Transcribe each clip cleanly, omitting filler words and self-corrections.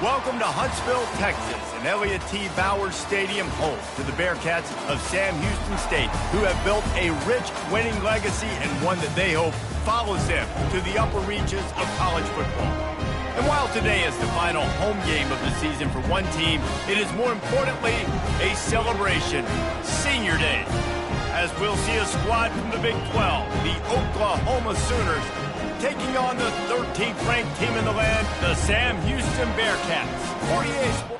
Welcome to Huntsville, Texas, and Elliott T. Bowers Stadium host to the Bearcats of Sam Houston State, who have built a rich winning legacy and one that they hope follows them to the upper reaches of college football. And while today is the final home game of the season for one team, it is more importantly a celebration, Senior Day, as we'll see a squad from the Big 12, the Oklahoma Sooners, taking on the 13th ranked team in the land, the Sam Houston Bearcats. 48 Sports.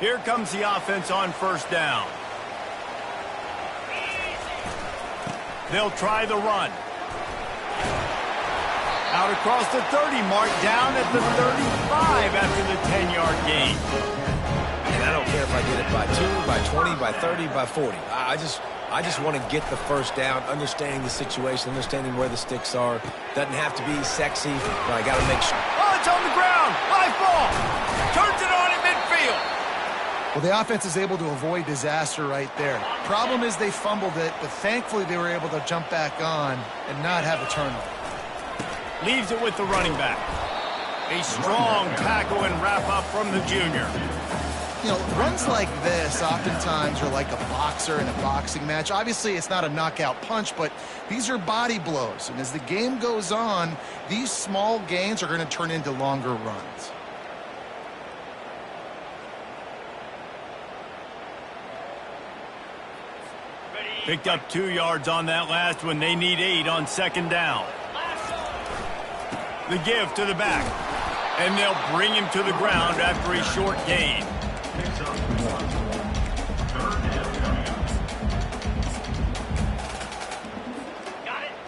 Here comes the offense on first down. They'll try the run. Out across the 30, mark down at the 35 after the 10-yard gain. And I don't care if I get it by 2, by 20, by 30, by 40. I just want to get the first down, understanding the situation, understanding where the sticks are. Doesn't have to be sexy, but I got to make sure. Oh, it's on the ground. Live ball. Turns it on at midfield. Well, the offense is able to avoid disaster right there. Problem is they fumbled it, but thankfully they were able to jump back on and not have a turnover. Leaves it with the running back. A strong tackle and wrap-up from the junior. You know, runs like this oftentimes are like a boxer in a boxing match. Obviously, it's not a knockout punch, but these are body blows. And as the game goes on, these small gains are going to turn into longer runs. Picked up 2 yards on that last one. They need 8 on second down. The give to the back. And they'll bring him to the ground after a short gain.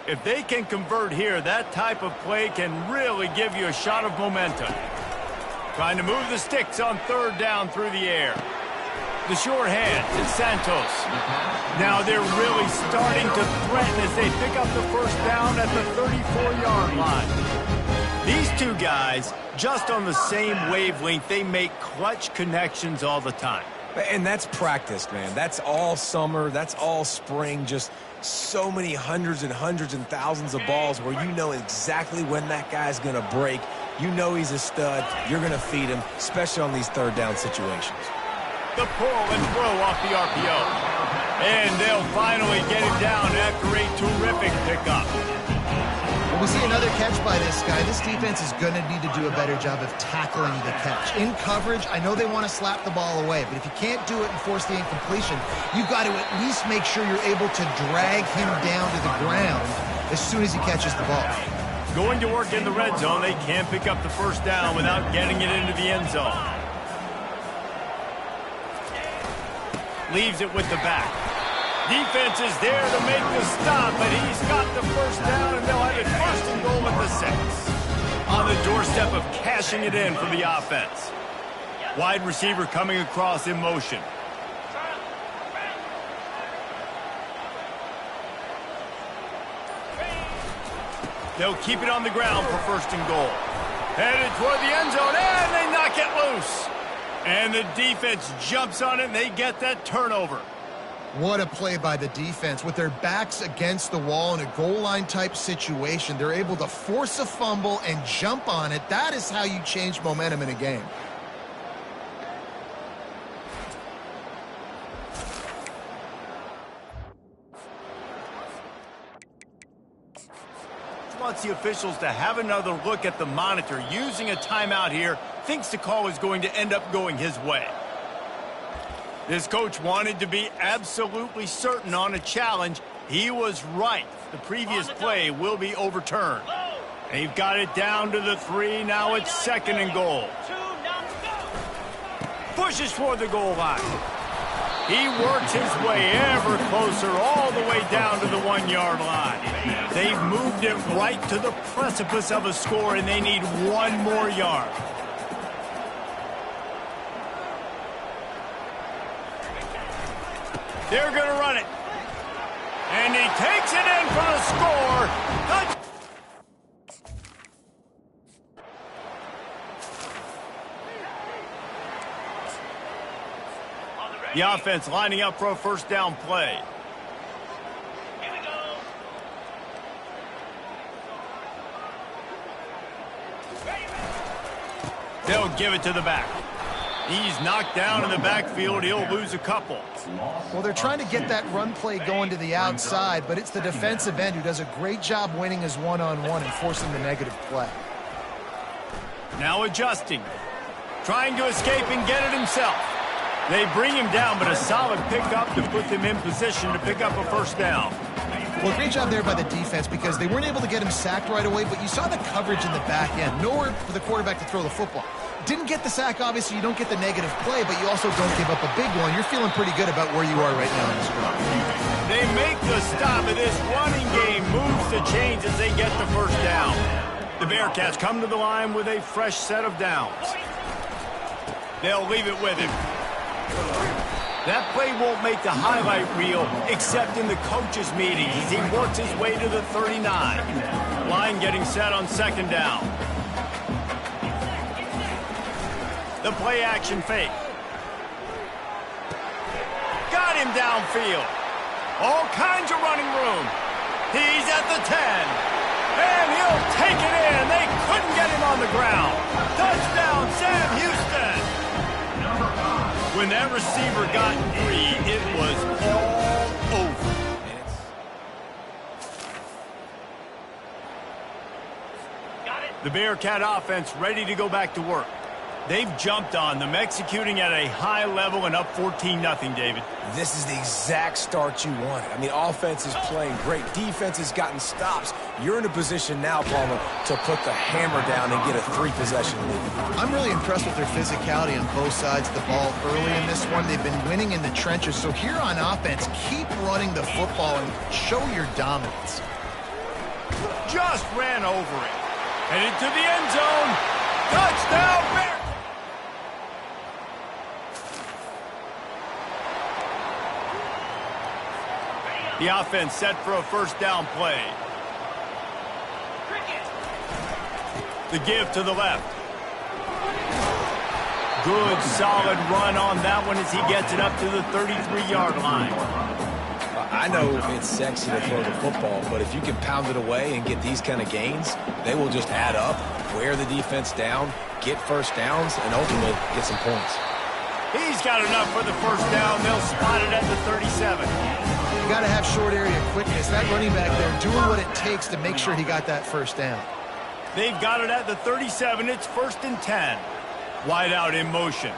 If they can convert here, that type of play can really give you a shot of momentum. Trying to move the sticks on third down through the air. The short hand to Santos. Now they're really starting to threaten as they pick up the first down at the 34-yard line. These two guys, just on the same wavelength, they make clutch connections all the time. And that's practice, man. That's all summer. That's all spring. Just so many hundreds and thousands of balls where you know exactly when that guy's going to break. You know he's a stud. You're going to feed him, especially on these third down situations. The pull and throw off the RPO. And they'll finally get it down after a terrific pickup. When we see another catch by this guy, this defense is going to need to do a better job of tackling the catch. In coverage, I know they want to slap the ball away, but if you can't do it and force the incompletion, you've got to at least make sure you're able to drag him down to the ground as soon as he catches the ball. Going to work in the red zone, they can't pick up the first down without getting it into the end zone. Leaves it with the back. Defense is there to make the stop, but he's got the first down, and they'll have it first and goal at the 6. On the doorstep of cashing it in for the offense. Wide receiver coming across in motion. They'll keep it on the ground for first and goal. Headed toward the end zone, and they knock it loose. And the defense jumps on it, and they get that turnover. What a play by the defense. With their backs against the wall in a goal line type situation, they're able to force a fumble and jump on it. That is how you change momentum in a game. Wants the officials to have another look at the monitor. Using a timeout here, thinks the call is going to end up going his way. This coach wanted to be absolutely certain on a challenge. He was right. The previous play will be overturned. They've got it down to the 3. Now it's second and goal. Pushes for the goal line. He works his way ever closer all the way down to the 1-yard line. They've moved it right to the precipice of a score, and they need 1 more yard. They're going to run it. And he takes it in for the score. The offense lining up for a first down play. Here we go. They'll give it to the back. He's knocked down in the backfield. He'll lose a couple. Well, they're trying to get that run play going to the outside, but it's the defensive end who does a great job winning his one-on-one and forcing the negative play. Now adjusting. Trying to escape and get it himself. They bring him down, but a solid pickup to put them in position to pick up a first down. Well, great job there by the defense because they weren't able to get him sacked right away, but you saw the coverage in the back end. Nowhere for the quarterback to throw the football. Didn't get the sack, obviously. You don't get the negative play, but you also don't give up a big one. You're feeling pretty good about where you are right now in this run. They make the stop, and this running game moves the chains as they get the first down. The Bearcats come to the line with a fresh set of downs. They'll leave it with him. That play won't make the highlight reel except in the coaches' meeting as he works his way to the 39. Line getting set on second down. The play action fake. Got him downfield. All kinds of running room. He's at the 10. And he'll take it in. They couldn't get him on the ground. Touchdown, Sam Houston. When that receiver got free, it was all over. The Bearcat offense ready to go back to work. They've jumped on them, executing at a high level and up 14-0, David. This is the exact start you wanted. I mean, offense is playing great. Defense has gotten stops. You're in a position now, Palmer, to put the hammer down and get a 3-possession lead. I'm really impressed with their physicality on both sides of the ball early in this one. They've been winning in the trenches. So here on offense, keep running the football and show your dominance. Just ran over it. Headed to the end zone. Touchdown, Bears! The offense set for a first down play. The give to the left. Good, solid run on that one as he gets it up to the 33-yard line. I know it's sexy to throw the football, but if you can pound it away and get these kind of gains, they will just add up, wear the defense down, get first downs, and ultimately get some points. He's got enough for the first down. They'll spot it at the 37. You got to have short area quickness. That running back there doing what it takes to make sure he got that first down. They've got it at the 37. It's 1st and 10. Wide out in motion.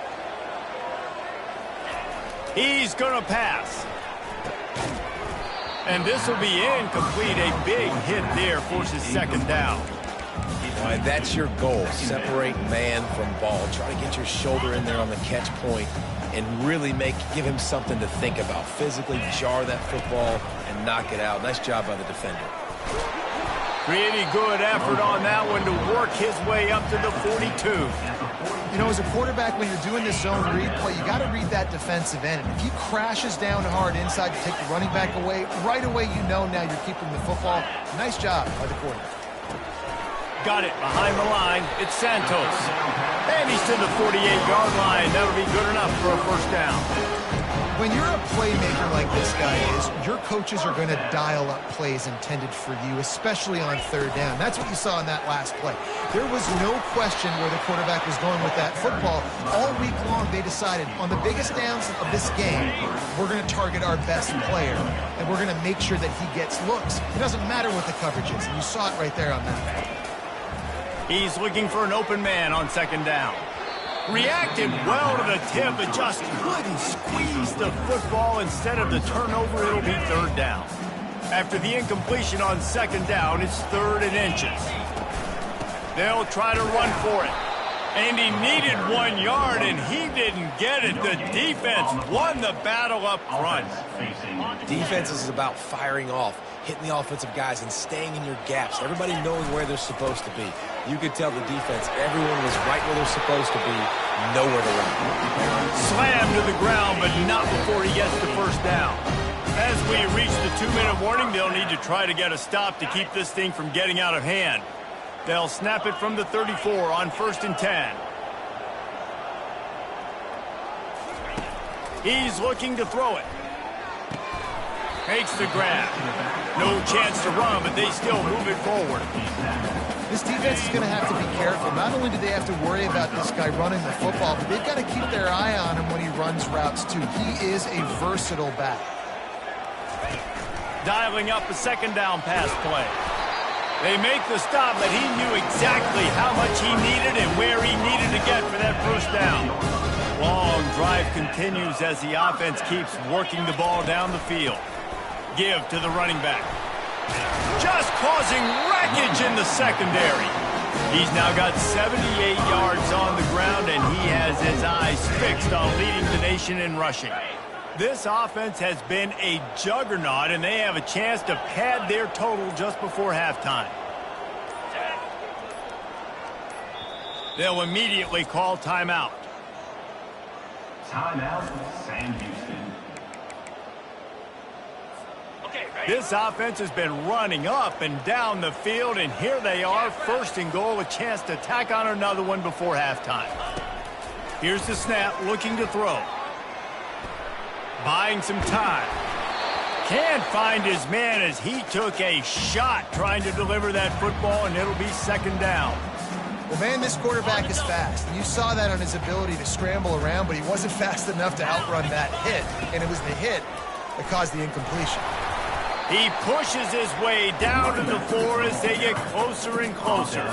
He's going to pass. And this will be incomplete. A big hit there forces second down. All right, that's your goal. Separate man from ball. Try to get your shoulder in there on the catch point and really give him something to think about. Physically jar that football and knock it out. Nice job by the defender. Pretty good effort on that one to work his way up to the 42. You know, as a quarterback, when you're doing this zone read play, you got to read that defensive end. And if he crashes down hard inside to take the running back away, right away you know now you're keeping the football. Nice job by the quarterback. Got it behind the line. It's Santos. And he's to the 48-yard line. That'll be good enough for a first down. When you're a playmaker like this guy is, your coaches are going to dial up plays intended for you, especially on third down. That's what you saw in that last play. There was no question where the quarterback was going with that football. All week long, they decided on the biggest downs of this game, we're going to target our best player, and we're going to make sure that he gets looks. It doesn't matter what the coverage is, and you saw it right there on that. He's looking for an open man on second down. Reacted well to the tip, but just couldn't squeeze the football. Instead of the turnover, it'll be third down. After the incompletion on second down, it's 3rd and inches. They'll try to run for it. And he needed 1 yard, and he didn't get it. The defense won the battle up front. Defense is about firing off, hitting the offensive guys, and staying in your gaps. Everybody knowing where they're supposed to be. You could tell the defense, everyone was right where they're supposed to be, nowhere to run. Slammed to the ground, but not before he gets the first down. As we reach the 2-minute warning, they'll need to try to get a stop to keep this thing from getting out of hand. They'll snap it from the 34 on 1st and 10. He's looking to throw it. Makes the grab. No chance to run, but they still move it forward. This defense is going to have to be careful. Not only do they have to worry about this guy running the football, but they've got to keep their eye on him when he runs routes, too. He is a versatile back. Dialing up a 2nd down pass play. They make the stop, but he knew exactly how much he needed and where he needed to get for that 1st down. Long drive continues as the offense keeps working the ball down the field. Give to the running back. Just causing wreckage in the secondary. He's now got 78 yards on the ground, and he has his eyes fixed on leading the nation in rushing. This offense has been a juggernaut, and they have a chance to pad their total just before halftime. They'll immediately call timeout. Timeout, Sam Houston. This offense has been running up and down the field, and here they are, 1st and goal, a chance to tack on another one before halftime. Here's the snap, looking to throw. Buying some time. Can't find his man as he took a shot trying to deliver that football, and it'll be 2nd down. Well, man, this quarterback is fast. You saw that on his ability to scramble around, but he wasn't fast enough to outrun that hit, and it was the hit that caused the incompletion. He pushes his way down to the floor as they get closer and closer.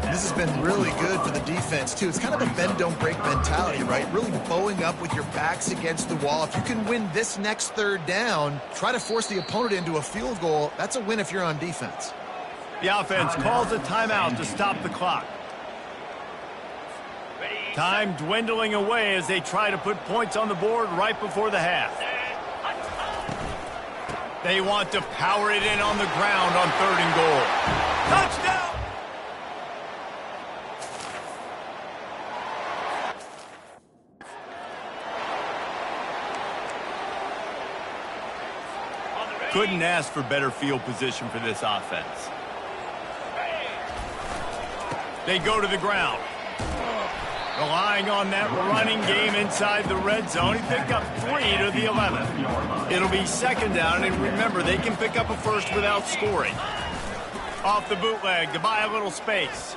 This has been really good for the defense, too. It's kind of a bend-don't-break mentality, right? Really bowing up with your backs against the wall. If you can win this next 3rd down, try to force the opponent into a field goal, that's a win if you're on defense. The offense calls a timeout to stop the clock. Time dwindling away as they try to put points on the board right before the half. They want to power it in on the ground on 3rd and goal. Touchdown! Couldn't ask for better field position for this offense. They go to the ground. Relying on that running game inside the red zone, he picked up 3 to the 11. It'll be 2nd down, and remember, they can pick up a 1st without scoring. Off the bootleg to buy a little space.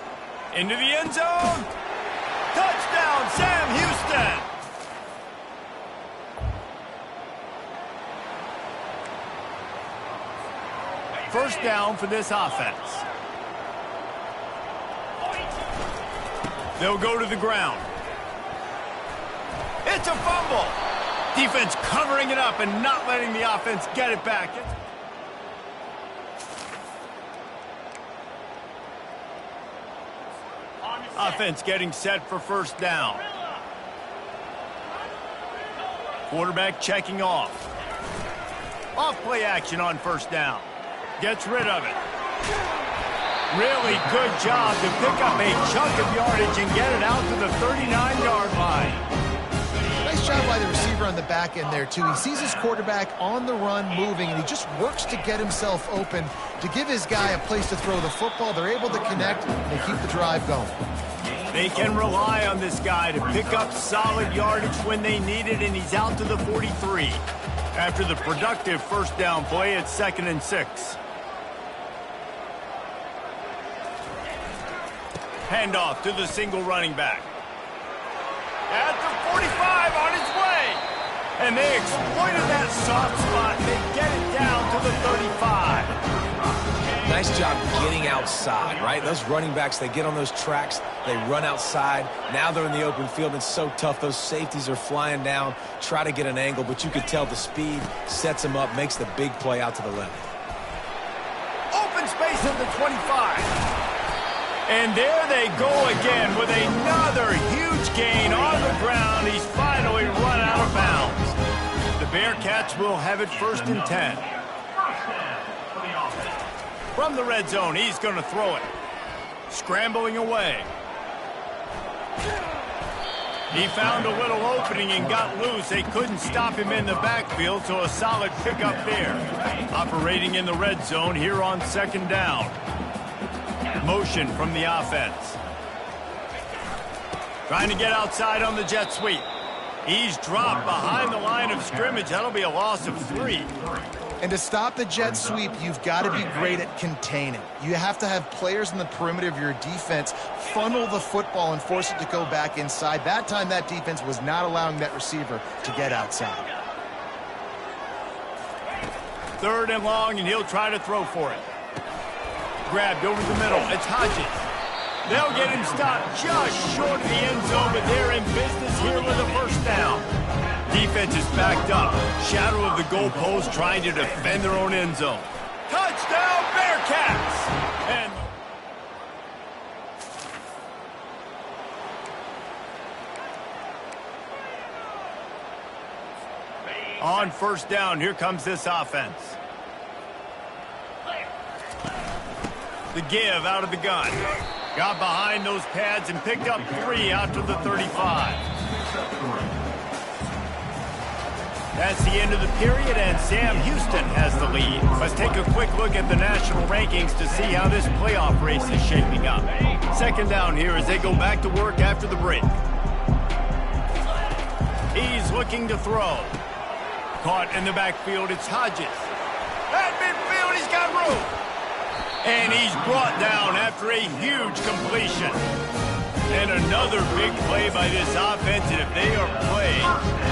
Into the end zone. Touchdown, Sam Houston! First down for this offense. They'll go to the ground. It's a fumble. Defense covering it up and not letting the offense get it back. Offense getting set for 1st down. Quarterback checking off. Off play action on 1st down. Gets rid of it. Really good job to pick up a chunk of yardage and get it out to the 39-yard line. Nice job by the receiver on the back end there, too. He sees his quarterback on the run moving, and he just works to get himself open to give his guy a place to throw the football. They're able to connect, and they keep the drive going. They can rely on this guy to pick up solid yardage when they need it, and he's out to the 43. After the productive 1st down play, it's 2nd and 6. Handoff to the single running back. At the 45 on his way. And they exploited that soft spot. They get it down to the 35. Nice job getting outside, right? Those running backs, they get on those tracks, they run outside. Now they're in the open field. It's so tough. Those safeties are flying down, try to get an angle, but you could tell the speed sets them up, makes the big play out to the left. Open space at the 25. And there they go again with another huge gain on the ground. He's finally run out of bounds. The Bearcats will have it 1st and 10. From the red zone, he's going to throw it. Scrambling away. He found a little opening and got loose. They couldn't stop him in the backfield, so a solid pickup there. Operating in the red zone here on second down. Motion from the offense. Trying to get outside on the jet sweep. He's dropped behind the line of scrimmage. That'll be a loss of 3. And to stop the jet sweep, you've got to be great at containing. You have to have players in the perimeter of your defense funnel the football and force it to go back inside. That time, that defense was not allowing that receiver to get outside. 3rd and long, and he'll try to throw for it. Grabbed over the middle. It's Hodges. They'll get him stopped just short of the end zone, but they're in business here with a first down. Defense is backed up. Shadow of the goalpost trying to defend their own end zone. Touchdown, Bearcats! And on first down, here comes this offense. The give out of the gun. Got behind those pads and picked up 3 out to the 35. That's the end of the period, and Sam Houston has the lead. Let's take a quick look at the national rankings to see how this playoff race is shaping up. Second down here as they go back to work after the break. He's looking to throw. Caught in the backfield, it's Hodges. At midfield, he's got room. And he's brought down after a huge completion. And another big play by this offense, and if they are playing,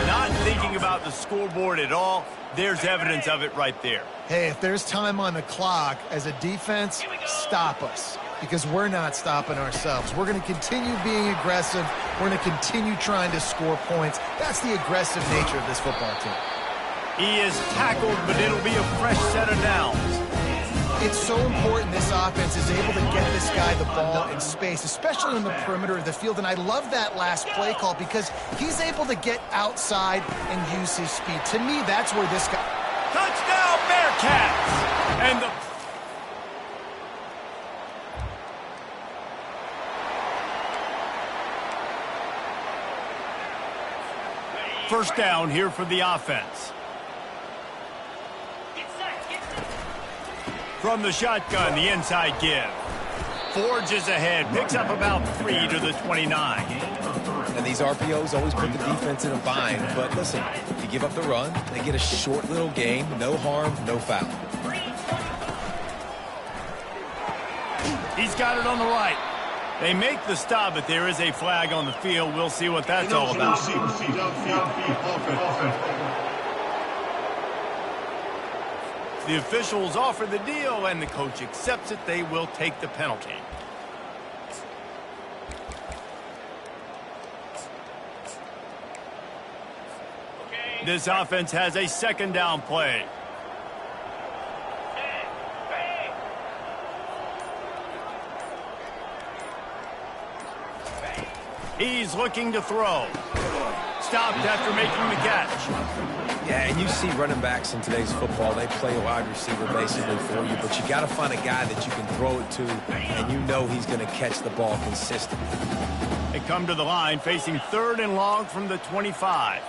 not thinking about the scoreboard at all, there's evidence of it right there. Hey, if there's time on the clock, as a defense, stop us. Because we're not stopping ourselves. We're going to continue being aggressive. We're going to continue trying to score points. That's the aggressive nature of this football team. He is tackled, but it'll be a fresh set of downs. It's so important this offense is able to get this guy the ball in space, especially on the perimeter of the field. And I love that last play call because he's able to get outside and use his speed. To me, that's where this guy... Touchdown, Bearcats! And the... first down here for the offense. From the shotgun, the inside give. Forges ahead, picks up about 3 to the 29. And these RPOs always put the defense in a bind. But listen, you give up the run, they get a short little game, no harm, no foul. He's got it on the right. They make the stop, but there is a flag on the field. We'll see what that's all about. The officials offer the deal, and the coach accepts it. They will take the penalty. This offense has a second down play. He's looking to throw. Stopped after making the catch. Yeah, and you see running backs in today's football, they play a wide receiver basically for you, but you got to find a guy that you can throw it to, and you know he's going to catch the ball consistently. They come to the line facing 3rd and long from the 25.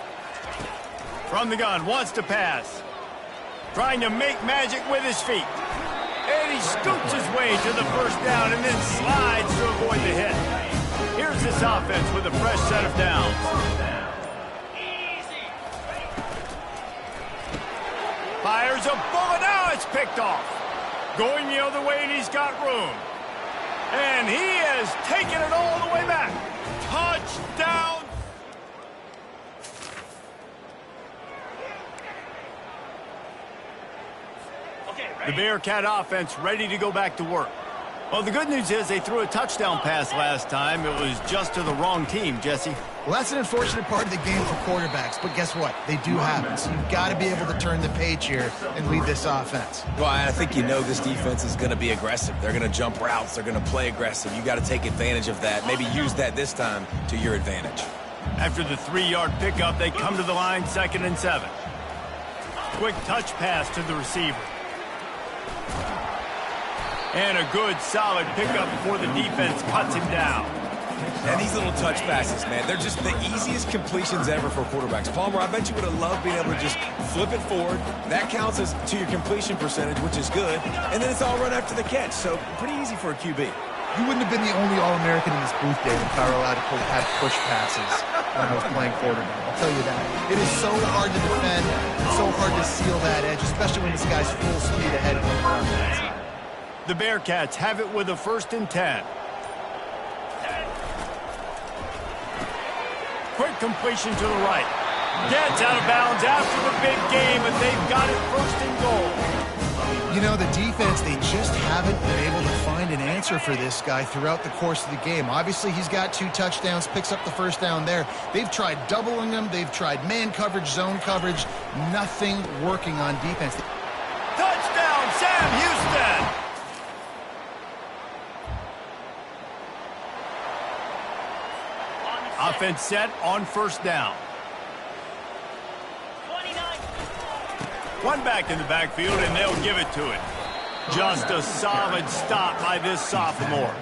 From the gun, wants to pass. Trying to make magic with his feet. And he scoots his way to the first down and then slides to avoid the hit. Here's this offense with a fresh set of downs. Fires a bullet. Now it's picked off. Going the other way, and he's got room. And he has taken it all the way back. Touchdown. The Bearcat offense ready to go back to work. Well, the good news is they threw a touchdown pass last time. It was just to the wrong team, Jesse. Well, that's an unfortunate part of the game for quarterbacks, but guess what? They do happen. So you've got to be able to turn the page here and lead this offense. Well, I think you know this defense is going to be aggressive. They're going to jump routes. They're going to play aggressive. You got to take advantage of that. Maybe use that this time to your advantage. After the 3-yard pickup, they come to the line 2nd and 7. Quick touch pass to the receiver. And a good, solid pickup before the defense cuts him down. And these little touch passes, man, they're just the easiest completions ever for quarterbacks. Palmer, I bet you would have loved being able to just flip it forward. That counts as to your completion percentage, which is good. And then it's all run after the catch, so pretty easy for a QB. You wouldn't have been the only All-American in this booth, Dave, if I were allowed to have push passes when I was playing quarterback. I'll tell you that. It is so hard to defend. It's so hard to seal that edge, especially when this guy's full speed ahead coming around the outside. The Bearcats have it with a 1st and 10. Quick completion to the right. Gets out of bounds after the big game, and they've got it 1st and goal. You know, the defense, they just haven't been able to find an answer for this guy throughout the course of the game. Obviously, he's got 2 touchdowns, picks up the 1st down there. They've tried doubling him. They've tried man coverage, zone coverage. Nothing working on defense. Touchdown, Sam Houston! Offense set on 1st down. 29. One back in the backfield, and they'll give it to it. Just a solid stop by this sophomore.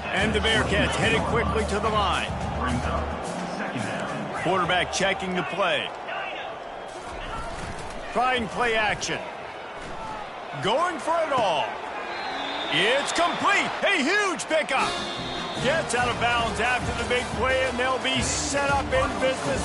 And the Bearcats headed quickly to the line. Brings up 2nd down. Quarterback checking the play. Trying play action. Going for it all. It's complete. A huge pickup. Gets out of bounds after the big play, and they'll be set up in business.